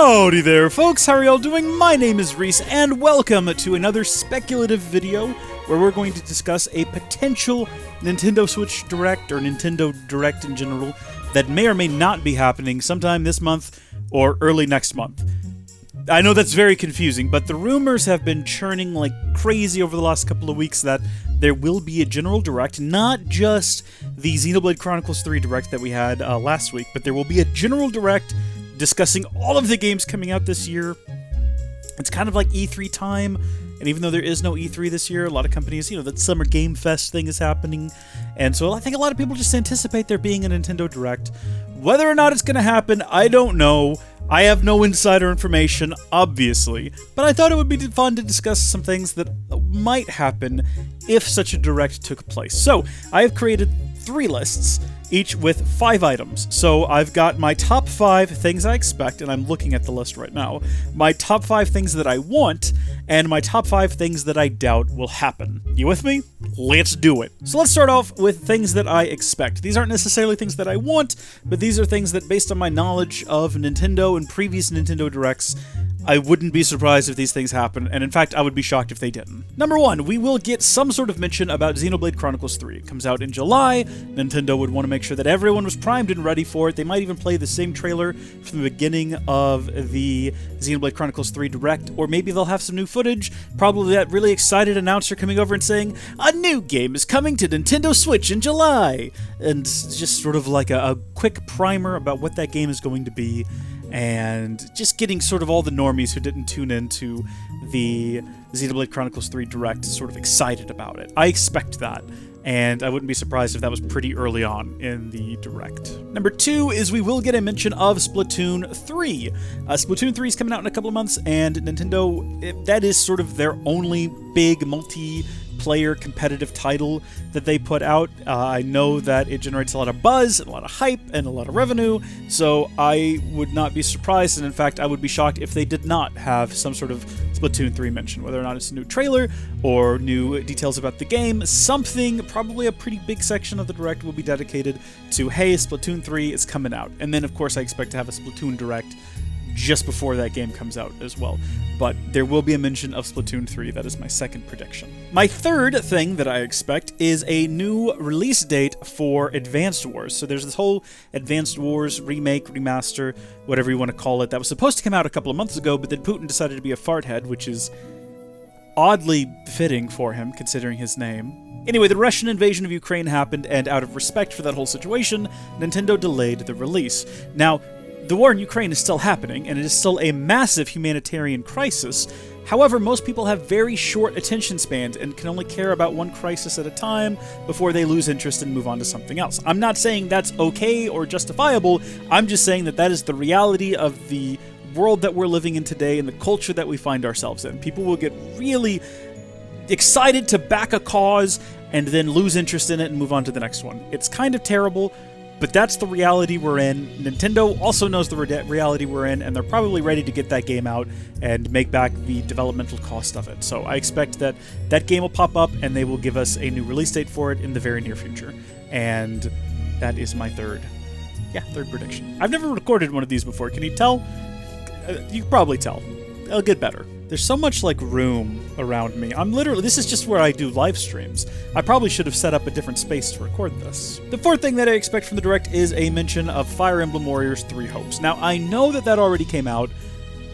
Howdy there, folks! How are y'all doing? My name is Rees, and welcome to another speculative video where we're going to discuss a potential Nintendo Switch Direct, or Nintendo Direct in general, that may or may not be happening sometime this month or early next month. I know that's very confusing, but the rumors have been churning like crazy over the last couple of weeks that there will be a general Direct, not just the Xenoblade Chronicles 3 Direct that we had last week, but there will be a general Direct discussing all of the games coming out this year. It's kind of like E3 time, and even though there is no E3 this year, a lot of companies, that Summer Game Fest thing is happening, and so I think a lot of people just anticipate there being a Nintendo Direct. Whether or not it's going to happen, I don't know. I have no insider information, obviously, but I thought it would be fun to discuss some things that might happen if such a Direct took place. So, I have created 3 lists, each with 5 items. So I've got my top 5 things I expect, and I'm looking at the list right now, my top 5 things that I want, and my top 5 things that I doubt will happen. You with me? Let's do it. So let's start off with things that I expect. These aren't necessarily things that I want, but these are things that, based on my knowledge of Nintendo and previous Nintendo Directs, I wouldn't be surprised if these things happen, and in fact, I would be shocked if they didn't. Number 1, we will get some sort of mention about Xenoblade Chronicles 3. It comes out in July. Nintendo would want to make sure that everyone was primed and ready for it. They might even play the same trailer from the beginning of the Xenoblade Chronicles 3 Direct, or maybe they'll have some new footage, probably that really excited announcer coming over and saying, "A new game is coming to Nintendo Switch in July!" And just sort of like a quick primer about what that game is going to be, and just getting sort of all the normies who didn't tune into the Xenoblade Chronicles 3 Direct sort of excited about it. I expect that, and I wouldn't be surprised if that was pretty early on in the Direct. Number 2 is we will get a mention of Splatoon 3. Splatoon 3 is coming out in a couple of months, and Nintendo, that is sort of their only big multi-player competitive title that they put out. I know that it generates a lot of buzz, and a lot of hype, and a lot of revenue, so I would not be surprised, and in fact, I would be shocked if they did not have some sort of Splatoon 3 mention, whether or not it's a new trailer, or new details about the game. Something, probably a pretty big section of the Direct will be dedicated to, hey, Splatoon 3 is coming out. And then, of course, I expect to have a Splatoon Direct just before that game comes out as well. But there will be a mention of Splatoon 3. That is my second prediction. My third thing that I expect is a new release date for Advanced Wars. So there's this whole Advanced Wars remake, remaster, whatever you want to call it, that was supposed to come out a couple of months ago, but then Putin decided to be a farthead, which is oddly fitting for him, considering his name. Anyway, the Russian invasion of Ukraine happened, and out of respect for that whole situation, Nintendo delayed the release. Now, the war in Ukraine is still happening, and it is still a massive humanitarian crisis. However, most people have very short attention spans and can only care about one crisis at a time before they lose interest and move on to something else. I'm not saying that's okay or justifiable. I'm just saying that that is the reality of the world that we're living in today and the culture that we find ourselves in. People will get really excited to back a cause and then lose interest in it and move on to the next one. It's kind of terrible, but that's the reality we're in. Nintendo also knows the reality we're in, and they're probably ready to get that game out and make back the developmental cost of it. So I expect that that game will pop up, and they will give us a new release date for it in the very near future. And that is my third prediction. I've never recorded one of these before. Can you tell? You can probably tell. It'll get better. There's so much, room around me. This is just where I do live streams. I probably should have set up a different space to record this. The fourth thing that I expect from the Direct is a mention of Fire Emblem Warriors 3 Hopes. Now, I know that already came out,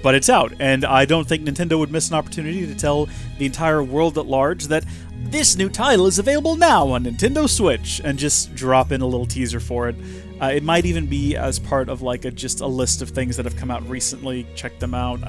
but it's out, and I don't think Nintendo would miss an opportunity to tell the entire world at large that this new title is available now on Nintendo Switch, and just drop in a little teaser for it. It might even be as part of just a list of things that have come out recently. Check them out.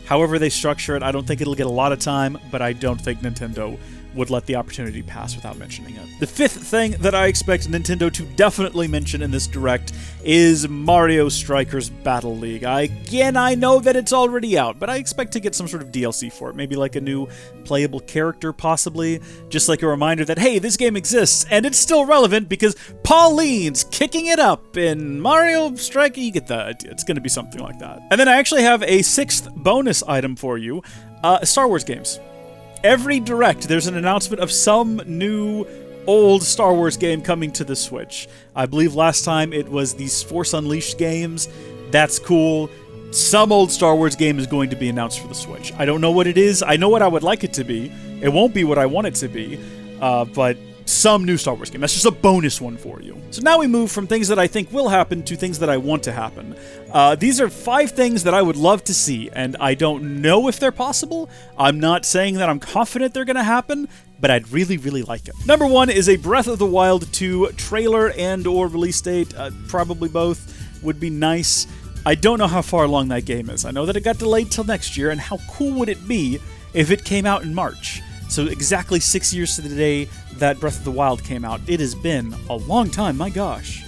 However they structure it, I don't think it'll get a lot of time, but I don't think Nintendo would let the opportunity pass without mentioning it. The fifth thing that I expect Nintendo to definitely mention in this Direct is Mario Strikers Battle League. Again, I know that it's already out, but I expect to get some sort of DLC for it. Maybe like a new playable character, possibly. Just like a reminder that, hey, this game exists, and it's still relevant because Pauline's kicking it up in Mario Strikers. You get the idea. It's going to be something like that. And then I actually have a 6th bonus item for you. Star Wars games. Every Direct, there's an announcement of some new old Star Wars game coming to the Switch. I believe last time it was these Force Unleashed games. That's cool. some old Star Wars game is going to be announced for the Switch. I don't know what it is. I know what I would like it to be. It won't be what I want it to be, but some new Star Wars game. That's just a bonus one for you. So now we move from things that I think will happen to things that I want to happen. These are 5 things that I would love to see, and I don't know if they're possible. I'm not saying that I'm confident they're going to happen, but I'd really, really like it. Number 1 is a Breath of the Wild 2 trailer and or release date. Probably both would be nice. I don't know how far along that game is. I know that it got delayed till next year, and how cool would it be if it came out in March? So exactly 6 years to the day that Breath of the Wild came out. It has been a long time, my gosh.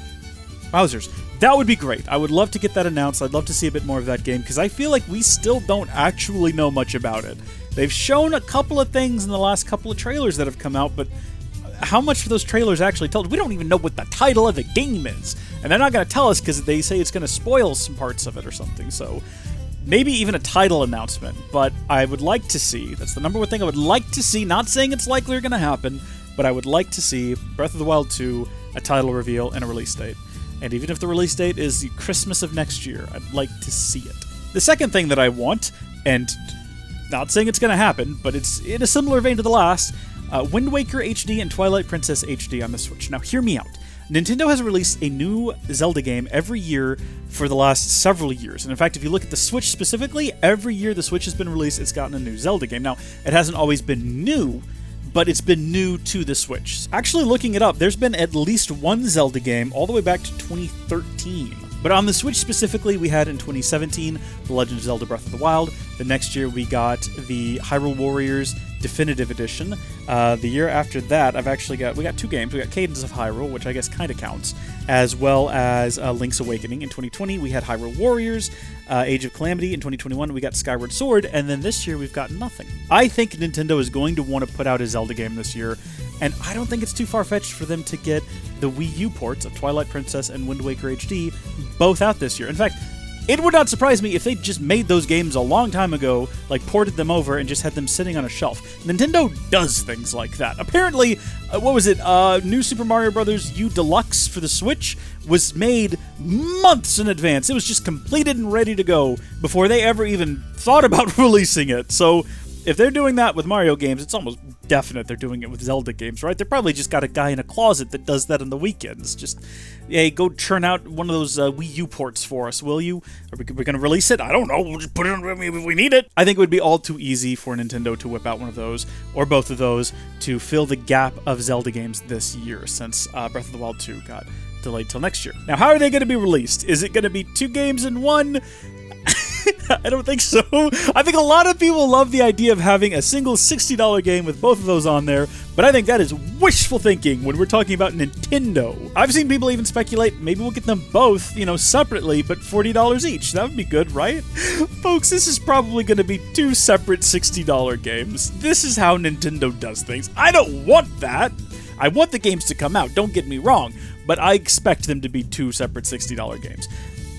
Wowzers. That would be great. I would love to get that announced. I'd love to see a bit more of that game, because I feel like we still don't actually know much about it. They've shown a couple of things in the last couple of trailers that have come out, but how much of those trailers actually tell us? We don't even know what the title of the game is. And they're not going to tell us because they say it's going to spoil some parts of it or something. So maybe even a title announcement. But I would like to see, that's the number one thing I would like to see, not saying it's likely going to happen, but I would like to see Breath of the Wild 2, a title reveal, and a release date. And even if the release date is Christmas of next year, I'd like to see it. The second thing that I want, and not saying it's going to happen, but it's in a similar vein to the last, Wind Waker HD and Twilight Princess HD on the Switch. Now, hear me out. Nintendo has released a new Zelda game every year for the last several years. And in fact, if you look at the Switch specifically, every year the Switch has been released, it's gotten a new Zelda game. Now, it hasn't always been new, but it's been new to the Switch. Actually, looking it up, there's been at least one Zelda game all the way back to 2013. But on the Switch specifically, we had in 2017, The Legend of Zelda Breath of the Wild. The next year, we got the Hyrule Warriors Definitive Edition. The year after that, we got 2 games. We got Cadence of Hyrule, which I guess kind of counts, as well as Link's Awakening. In 2020, we had Hyrule Warriors, Age of Calamity. In 2021, we got Skyward Sword, and then this year, we've got nothing. I think Nintendo is going to want to put out a Zelda game this year, and I don't think it's too far-fetched for them to get the Wii U ports of Twilight Princess and Wind Waker HD both out this year. In fact, it would not surprise me if they just made those games a long time ago, like ported them over and just had them sitting on a shelf. Nintendo does things like that. Apparently, New Super Mario Bros. U Deluxe for the Switch was made months in advance. It was just completed and ready to go before they ever even thought about releasing it. So if they're doing that with Mario games, it's almost definite they're doing it with Zelda games, right? They probably just got a guy in a closet that does that on the weekends. Just, hey, go churn out one of those Wii U ports for us, will you? Are we going to release it? I don't know. We'll just put it on if we need it. I think it would be all too easy for Nintendo to whip out one of those, or both of those, to fill the gap of Zelda games this year, since Breath of the Wild 2 got delayed till next year. Now, how are they going to be released? Is it going to be 2 games in one? I don't think so. I think a lot of people love the idea of having a single $60 game with both of those on there, but I think that is wishful thinking when we're talking about Nintendo. I've seen people even speculate maybe we'll get them both, separately, but $40 each. That would be good, right? Folks, this is probably going to be 2 separate $60 games. This is how Nintendo does things. I don't want that. I want the games to come out, don't get me wrong, but I expect them to be 2 separate $60 games.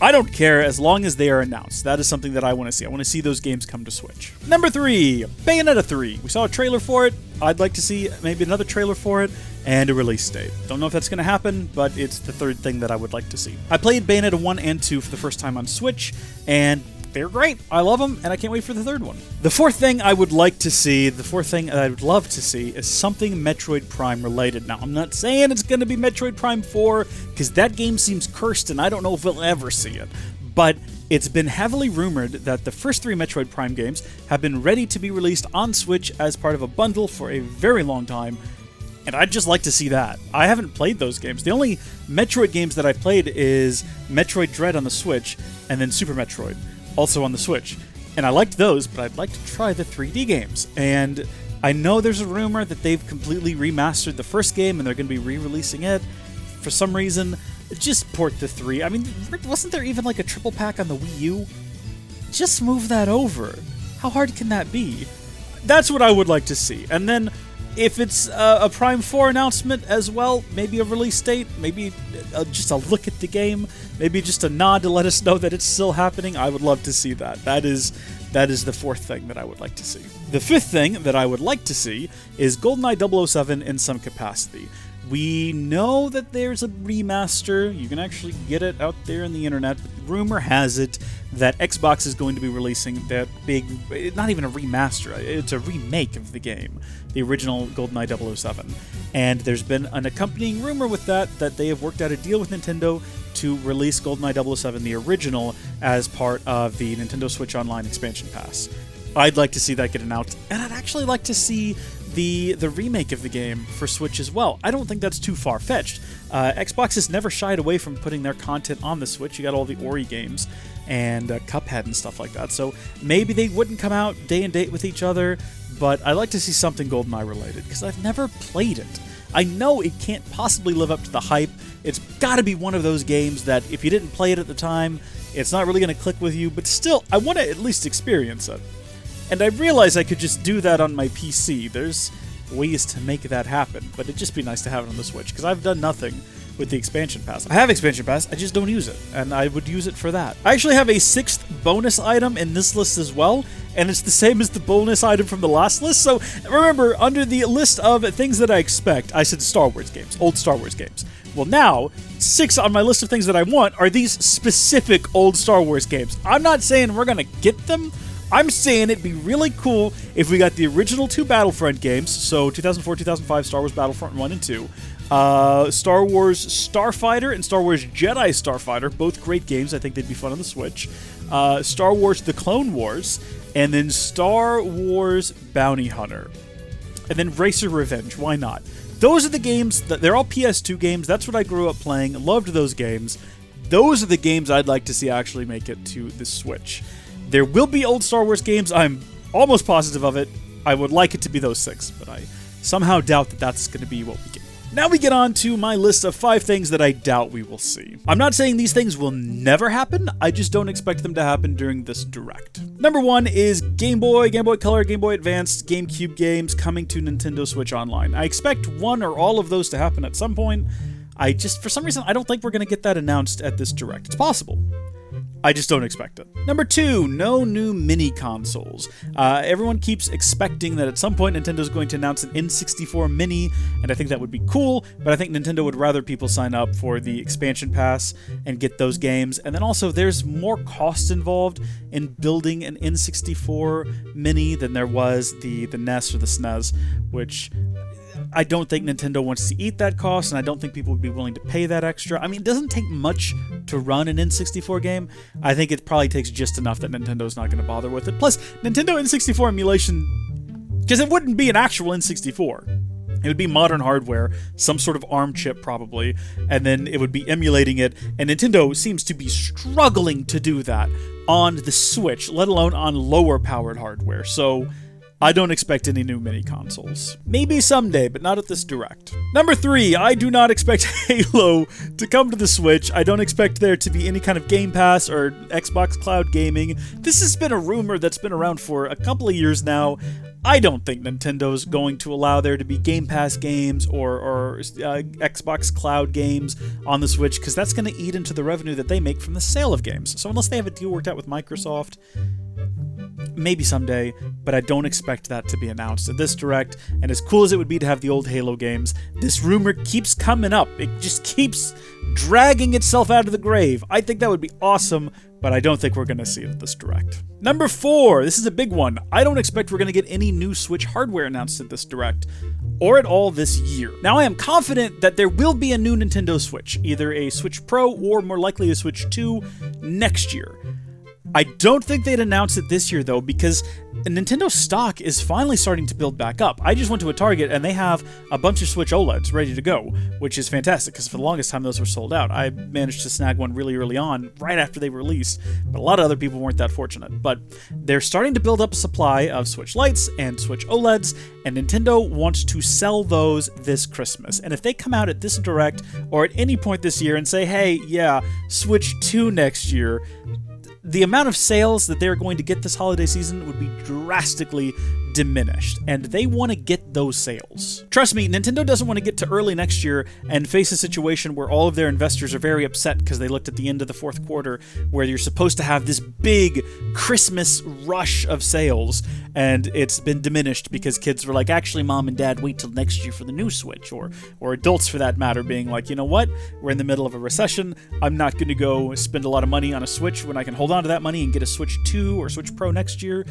I don't care as long as they are announced. That is something that I want to see. I want to see those games come to Switch. Number 3, Bayonetta 3. We saw a trailer for it. I'd like to see maybe another trailer for it and a release date. Don't know if that's going to happen, but it's the third thing that I would like to see. I played Bayonetta 1 and 2 for the first time on Switch, and they're great. I love them, and I can't wait for the third one. The fourth thing I would like to see, the fourth thing I would love to see, is something Metroid Prime related. Now, I'm not saying it's going to be Metroid Prime 4, because that game seems cursed, and I don't know if we'll ever see it. But it's been heavily rumored that the first 3 Metroid Prime games have been ready to be released on Switch as part of a bundle for a very long time, and I'd just like to see that. I haven't played those games. The only Metroid games that I've played is Metroid Dread on the Switch, and then Super Metroid, also on the Switch. And I liked those, but I'd like to try the 3D games. And I know there's a rumor that they've completely remastered the first game and they're going to be re-releasing it. For some reason, just port the 3. I mean, wasn't there even like a triple pack on the Wii U? Just move that over. How hard can that be? That's what I would like to see. And then if it's a Prime 4 announcement as well, maybe a release date, maybe just a look at the game, maybe just a nod to let us know that it's still happening, I would love to see that. That is the fourth thing that I would like to see. The fifth thing that I would like to see is GoldenEye 007 in some capacity. We know that there's a remaster. You can actually get it out there in the internet. But rumor has it that Xbox is going to be releasing that big, not even a remaster, it's a remake of the game, the original GoldenEye 007. And there's been an accompanying rumor with that they have worked out a deal with Nintendo to release GoldenEye 007, the original, as part of the Nintendo Switch Online expansion pass. I'd like to see that get announced, and I'd actually like to see the remake of the game for Switch as well. I don't think that's too far-fetched. Xbox has never shied away from putting their content on the Switch. You got all the Ori games and Cuphead and stuff like that, so maybe they wouldn't come out day and date with each other, but I'd like to see something GoldenEye related, because I've never played it. I know it can't possibly live up to the hype. It's got to be one of those games that if you didn't play it at the time, it's not really going to click with you, but still, I want to at least experience it. And I realize I could just do that on my PC. There's ways to make that happen, but it'd just be nice to have it on the Switch, because I've done nothing with the expansion pass. I have expansion pass, I just don't use it, and I would use it for that. I actually have a 6th bonus item in this list as well, and it's the same as the bonus item from the last list. So remember, under the list of things that I expect, I said Star Wars games, old Star Wars games. Well, now, 6 on my list of things that I want are these specific old Star Wars games. I'm not saying we're gonna get them. I'm saying it'd be really cool if we got the original 2 Battlefront games, so 2004, 2005 Star Wars Battlefront 1 and 2, Star Wars Starfighter and Star Wars Jedi Starfighter, both great games. I think they'd be fun on the Switch. Star Wars The Clone Wars, and then Star Wars Bounty Hunter. And then Racer Revenge, why not? Those are the games, they're all PS2 games, that's what I grew up playing, loved those games. Those are the games I'd like to see actually make it to the Switch. There will be old Star Wars games, I'm almost positive of it. I would like it to be those 6, but I somehow doubt that that's going to be what we get. Now we get on to my list of 5 things that I doubt we will see. I'm not saying these things will never happen, I just don't expect them to happen during this Direct. Number 1 is Game Boy, Game Boy Color, Game Boy Advance, GameCube games coming to Nintendo Switch Online. I expect one or all of those to happen at some point. For some reason, I don't think we're going to get that announced at this Direct. It's possible. I just don't expect it. Number 2, no new mini consoles. Everyone keeps expecting that at some point Nintendo's going to announce an N64 mini, and I think that would be cool, but I think Nintendo would rather people sign up for the expansion pass and get those games. And then also, there's more cost involved in building an N64 mini than there was the NES or the SNES, which I don't think Nintendo wants to eat that cost, and I don't think people would be willing to pay that extra. I mean, it doesn't take much to run an N64 game. I think it probably takes just enough that Nintendo's not going to bother with it. Plus, Nintendo N64 emulation, because it wouldn't be an actual N64. It would be modern hardware, some sort of ARM chip probably, and then it would be emulating it, and Nintendo seems to be struggling to do that on the Switch, let alone on lower-powered hardware. So I don't expect any new mini consoles. Maybe someday, but not at this Direct. Number 3, I do not expect Halo to come to the Switch. I don't expect there to be any kind of Game Pass or Xbox Cloud Gaming. This has been a rumor that's been around for a couple of years now. I don't think Nintendo's going to allow there to be Game Pass games or Xbox Cloud games on the Switch, because that's going to eat into the revenue that they make from the sale of games. So unless they have a deal worked out with Microsoft, maybe someday, but I don't expect that to be announced at this Direct. And as cool as it would be to have the old Halo games, this rumor keeps coming up. It just keeps dragging itself out of the grave. I think that would be awesome, but I don't think we're going to see it at this Direct. Number 4, this is a big one. I don't expect we're going to get any new Switch hardware announced at this Direct, or at all this year. Now, I am confident that there will be a new Nintendo Switch, either a Switch Pro or more likely a Switch 2 next year. I don't think they'd announce it this year, though, because Nintendo stock is finally starting to build back up. I just went to a Target, and they have a bunch of Switch OLEDs ready to go, which is fantastic, because for the longest time, those were sold out. I managed to snag one really early on, right after they were released, but a lot of other people weren't that fortunate. But they're starting to build up a supply of Switch Lites and Switch OLEDs, and Nintendo wants to sell those this Christmas. And if they come out at this Direct, or at any point this year, and say, hey, yeah, Switch 2 next year, the amount of sales that they're going to get this holiday season would be drastically diminished, and they want to get those sales. Trust me, Nintendo doesn't want to get to early next year and face a situation where all of their investors are very upset because they looked at the end of the fourth quarter where you're supposed to have this big Christmas rush of sales, and it's been diminished because kids were like, actually, Mom and Dad, wait till next year for the new Switch, or adults for that matter being like, you know what, we're in the middle of a recession, I'm not going to go spend a lot of money on a Switch when I can hold on to that money and get a Switch 2 or Switch Pro next year.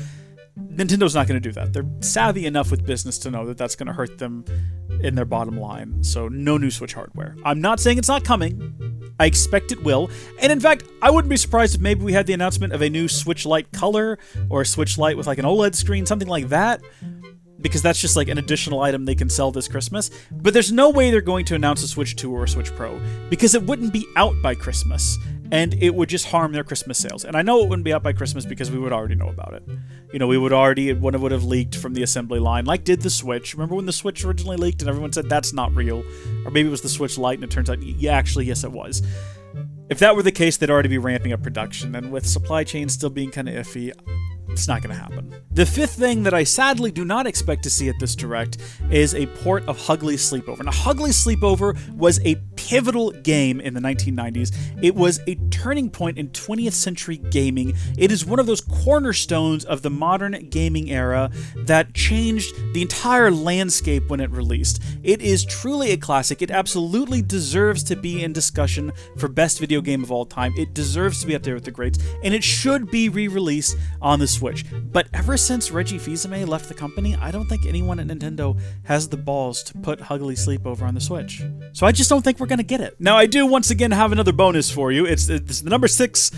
Nintendo's not going to do that. They're savvy enough with business to know that that's going to hurt them in their bottom line. So no new Switch hardware. I'm not saying it's not coming. I expect it will. And in fact, I wouldn't be surprised if maybe we had the announcement of a new Switch Lite color or a Switch Lite with like an OLED screen, something like that. Because that's just like an additional item they can sell this Christmas. But there's no way they're going to announce a Switch 2 or a Switch Pro because it wouldn't be out by Christmas. And it would just harm their Christmas sales. And I know it wouldn't be out by Christmas because we would already know about it. You know, it would have leaked from the assembly line, like did the Switch. Remember when the Switch originally leaked and everyone said that's not real? Or maybe it was the Switch Lite and it turns out, yeah, actually, yes, it was. If that were the case, they'd already be ramping up production. And with supply chain still being kind of iffy, it's not going to happen. The fifth thing that I sadly do not expect to see at this Direct is a port of Hugly Sleepover. Now, Hugly Sleepover was a pivotal game in the 1990s. It was a turning point in 20th century gaming. It is one of those cornerstones of the modern gaming era that changed the entire landscape when it released. It is truly a classic. It absolutely deserves to be in discussion for best video game of all time. It deserves to be up there with the greats, and it should be re-released on the Switch. But ever since Reggie Fils-Aimé left the company, I don't think anyone at Nintendo has the balls to put Hugly Sleepover on the Switch. So I just don't think we're going to get it. Now, I do once again have another bonus for you. It's the number 6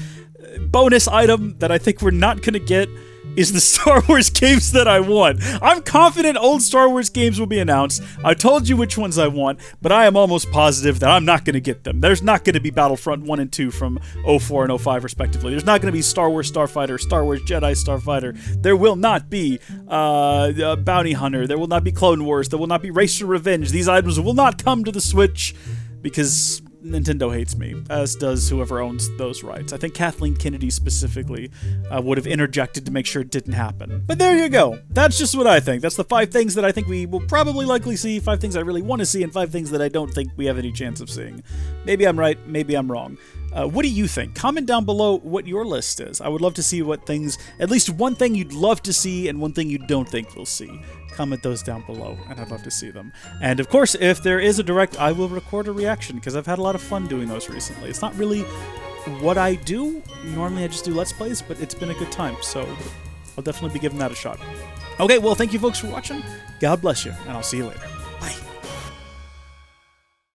bonus item that I think we're not going to get is the Star Wars games that I want. I'm confident old Star Wars games will be announced. I told you which ones I want, but I am almost positive that I'm not going to get them. There's not going to be Battlefront 1 and 2 from 04 and 05 respectively. There's not going to be Star Wars Starfighter, Star Wars Jedi Starfighter. There will not be Bounty Hunter. There will not be Clone Wars. There will not be Race to Revenge. These items will not come to the Switch because Nintendo hates me, as does whoever owns those rights. I think Kathleen Kennedy specifically would have interjected to make sure it didn't happen. But there you go. That's just what I think. That's the 5 things that I think we will probably likely see, 5 things I really want to see, and 5 things that I don't think we have any chance of seeing. Maybe I'm right, maybe I'm wrong. What do you think? Comment down below what your list is. I would love to see what things, at least one thing you'd love to see and one thing you don't think we'll see. Comment those down below, and I'd love to see them. And of course, if there is a Direct, I will record a reaction, because I've had a lot of fun doing those recently. It's not really what I do. Normally I just do Let's Plays, but it's been a good time, so I'll definitely be giving that a shot. Okay, well, thank you folks for watching. God bless you, and I'll see you later.